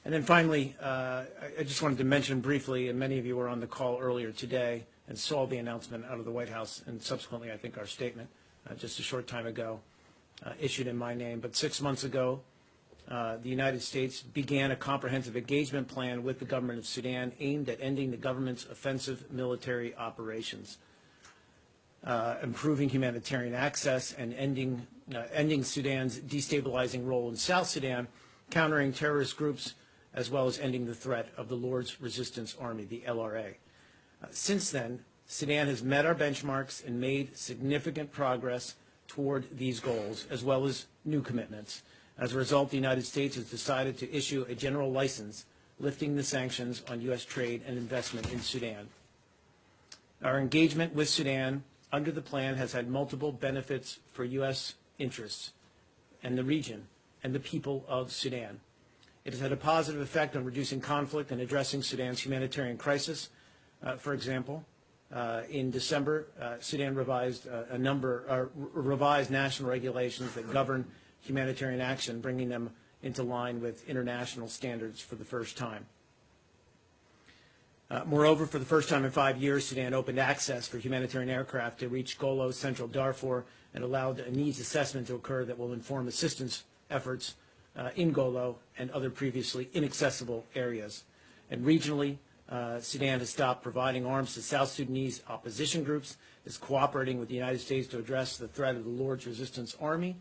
And then finally, I just wanted to mention briefly, and many of you were on the call earlier today and saw the announcement out of the White House, and subsequently, I think, our statement just a short time ago issued in my name. But 6 months ago, the United States began a comprehensive engagement plan with the government of Sudan aimed at ending the government's offensive military operations, improving humanitarian access, and ending Sudan's destabilizing role in South Sudan, countering terrorist groups, as well as ending the threat of the Lord's Resistance Army, the LRA. Since then, Sudan has met our benchmarks and made significant progress toward these goals, as well as new commitments. As a result, the United States has decided to issue a general license lifting the sanctions on U.S. trade and investment in Sudan. Our engagement with Sudan under the plan has had multiple benefits for U.S. interests and the region and the people of Sudan. It has had a positive effect on reducing conflict and addressing Sudan's humanitarian crisis. For example, in December, Sudan revised revised national regulations that govern humanitarian action, bringing them into line with international standards for the first time. Moreover, for the first time in 5 years, Sudan opened access for humanitarian aircraft to reach Golo, central Darfur, and allowed a needs assessment to occur that will inform assistance efforts in Golo and other previously inaccessible areas. And regionally, Sudan has stopped providing arms to South Sudanese opposition groups, is cooperating with the United States to address the threat of the Lord's Resistance Army,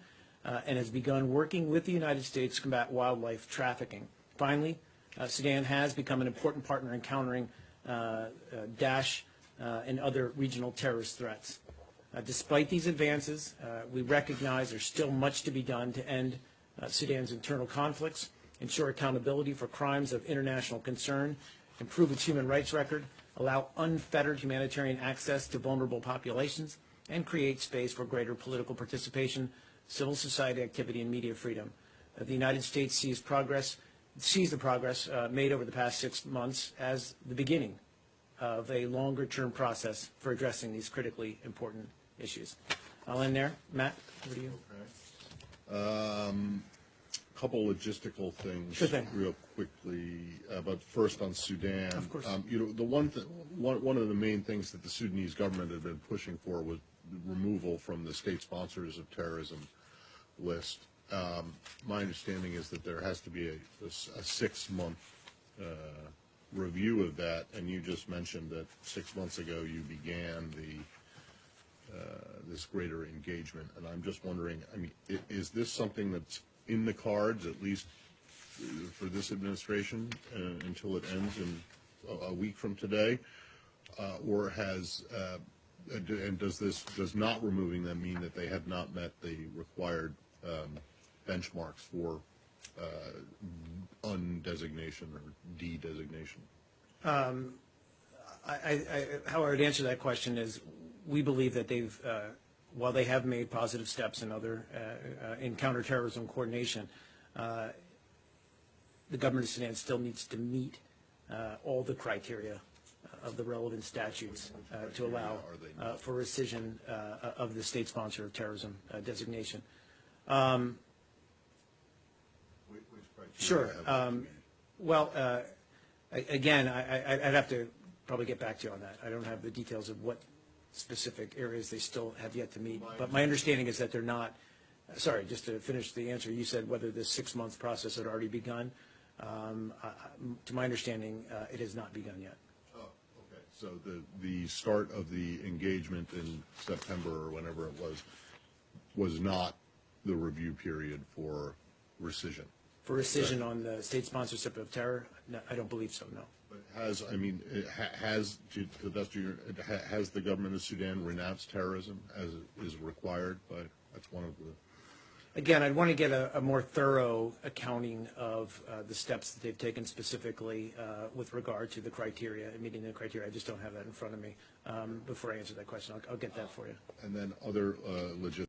and has begun working with the United States to combat wildlife trafficking. Finally, Sudan has become an important partner in countering Daesh and other regional terrorist threats. Despite these advances, we recognize there's still much to be done to end Sudan's internal conflicts, ensure accountability for crimes of international concern, improve its human rights record, allow unfettered humanitarian access to vulnerable populations, and create space for greater political participation, civil society activity, and media freedom. The United States sees the progress made over the past 6 months as the beginning of a longer-term process for addressing these critically important issues. I'll end there. Matt, over to you. Okay. Couple logistical things, sure thing, real quickly. But first on Sudan, of course. You know, one of the main things that the Sudanese government had been pushing for was removal from the state sponsors of terrorism list. My understanding is that there has to be a 6-month review of that, and you just mentioned that 6 months ago you began this greater engagement, and I'm just wondering, I mean, is this something that's in the cards, at least for this administration, until it ends in a week from today, or has and does not removing them mean that they have not met the required benchmarks for undesignation or de-designation? How I would answer that question is, we believe that they've, while they have made positive steps in other in counterterrorism coordination, the government of Sudan still needs to meet all the criteria of the relevant statutes to allow for rescission of the state sponsor of terrorism designation. Sure. Well, again, I'd have to probably get back to you on that. I don't have the details of what specific areas they still have yet to meet. But my understanding is that they're not. Sorry, just to finish the answer, you said whether this 6-month process had already begun. To my understanding, it has not begun yet. Oh, okay. So the start of the engagement in September or whenever it was not the review period for rescission. For rescission on the state sponsorship of terror, no, I don't believe so. No. But has the government of Sudan renounced terrorism as is required by? That's one of the. Again, I'd want to get a more thorough accounting of the steps that they've taken specifically with regard to the criteria, meeting the criteria. I just don't have that in front of me before I answer that question. I'll get that for you. And then other legit.